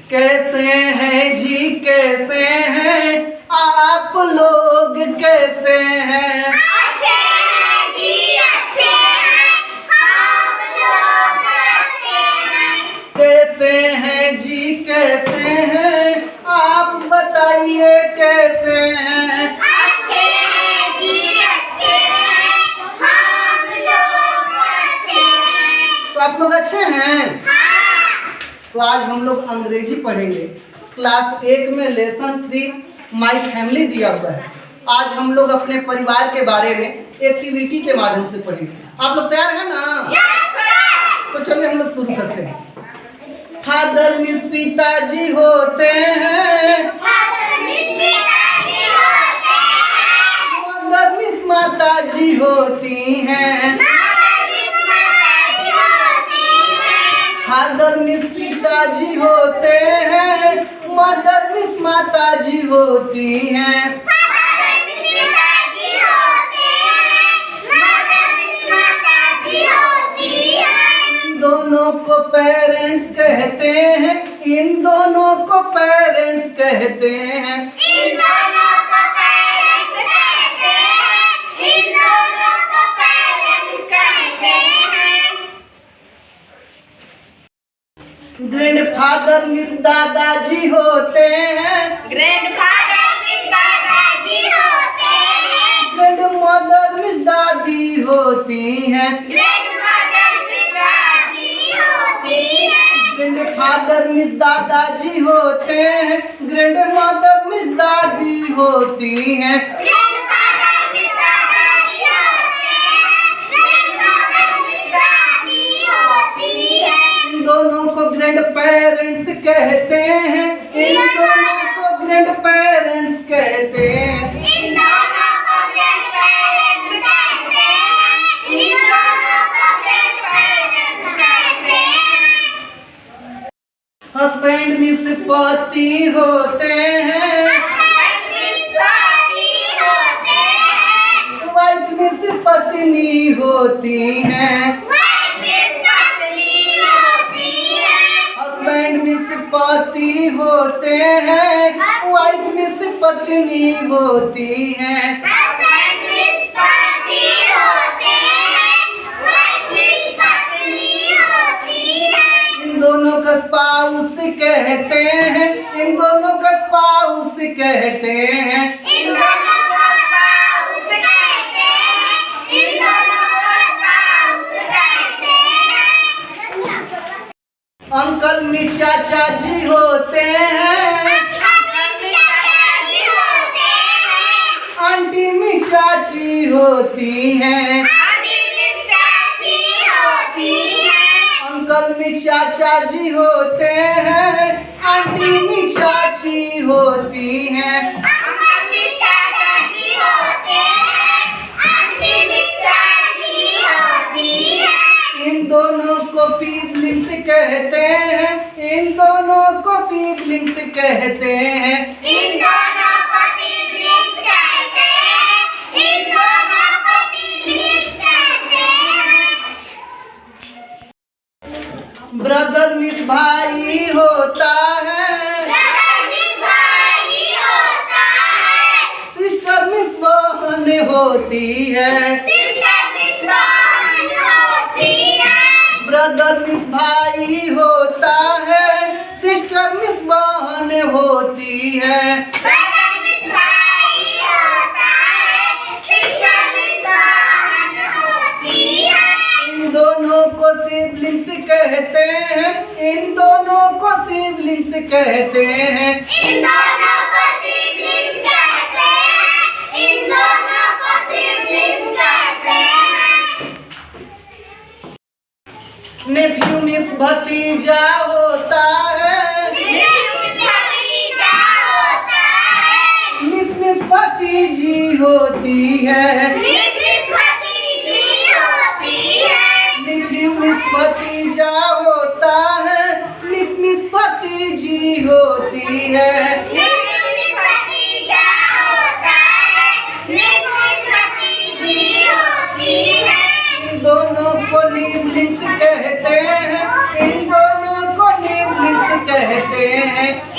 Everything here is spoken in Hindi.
कैसे हैं जी, कैसे हैं आप लोग, कैसे हैं? अच्छे हैं जी, अच्छे हैं, हम लोग अच्छे हैं। कैसे हैं जी, कैसे हैं आप बताइए, कैसे हैं? अच्छे हैं जी, अच्छे हैं, हम लोग अच्छे हैं। तो आप लोग अच्छे हैं? हाँ। तो आज हम लोग अंग्रेजी पढ़ेंगे। क्लास 1 में लेसन 3 माई फैमिली दिया हुआ है। आज हम लोग अपने परिवार के बारे में एक्टिविटी के माध्यम से पढ़ेंगे। आप लोग तैयार हैं ना? तो चलिए हम लोग शुरू करते हैं। फादर मीन्स पिताजी होते हैं, मदर मीन्स माताजी होती हैं, फादर मीन्स पिताजी होते हैं, मदर मीन्स माताजी होती हैं। इन दोनों को पेरेंट्स कहते हैं, इन दोनों को पेरेंट्स कहते हैं। इन दोनों को पेरेंट्स कहते हैं, इन दोनों को पेरेंट्स कहते हैं। ग्रैंडफादर मीन्स दादाजी होते हैं, ग्रैंडफादर मीन्स दादाजी होते हैं, ग्रैंडमदर मीन्स दादी होती हैं। ग्रैंडमदर मीन्स दादी होती है, ग्रैंडफादर मीन्स दादाजी होते हैं, ग्रैंडमदर मीन्स दादी होती हैं। ग्रैंडफादर मीन्स दादाजी होते हैं, ग्रैंडमदर मीन्स दादी होती है। इन दोनों को ग्रैंड पेरेंट्स कहते हैं, इन दोनों को ग्रैंड पेरेंट्स कहते हैं। इन दोनों को ग्रैंडपेरेंट्स कहते हैं, इन दोनों को ग्रैंडपेरेंट्स कहते हैं। हस्बैंड मीन्स पति होते हैं, हस्बैंड मीन्स पति होते हैं, वाइफ मीन्स पत्नी होती हैं। वाइफ मीन्स पत्नी होती है, हस्बैंड मीन्स पति होते हैं, वाइफ मीन्स पत्नी होती हैं। हस्बैंड मीन्स पति होते हैं, वाइफ मीन्स पत्नी होती है। इन दोनों का स्पाउस कहते हैं, इन दोनों का स्पाउस कहते हैं। इन दोनों को स्पाउस कहते हैं, इन दोनों को स्पाउस कहते हैं। अंकल मीन्स चाचा जी होते हैं, आंटी मीन्स चाची होती हैं। अंकल मीन्स चाचा जी होते हैं, आंटी मीन्स चाची होती हैं। इन दोनों को पीपलिंग्स कहते हैं, इन दोनों को पीपलिंग्स कहते हैं। ब्रदर मीन्स भाई होता है, सिस्टर मीन्स बहन होती है। ब्रदर मीन्स भाई होता है, सिस्टर मीन्स बहन होती है। इन दोनों को सिबलिंग्स कहते हैं, इन दोनों को सिबलिंग्स कहते हैं। इन दोनों को सिबलिंग्स कहते हैं, इन दोनों को सिबलिंग्स कहते हैं। नेफ्यू मीन्स भतीजा होता है, मिस मिस भतीजी होती है। नेफ्यू मिस भतीजा होता है, मिस मिस भतीजी होती है। इन दोनों को निबलिंग्स कहते हैं, इन दोनों को निबलिंग्स कहते कहते हैं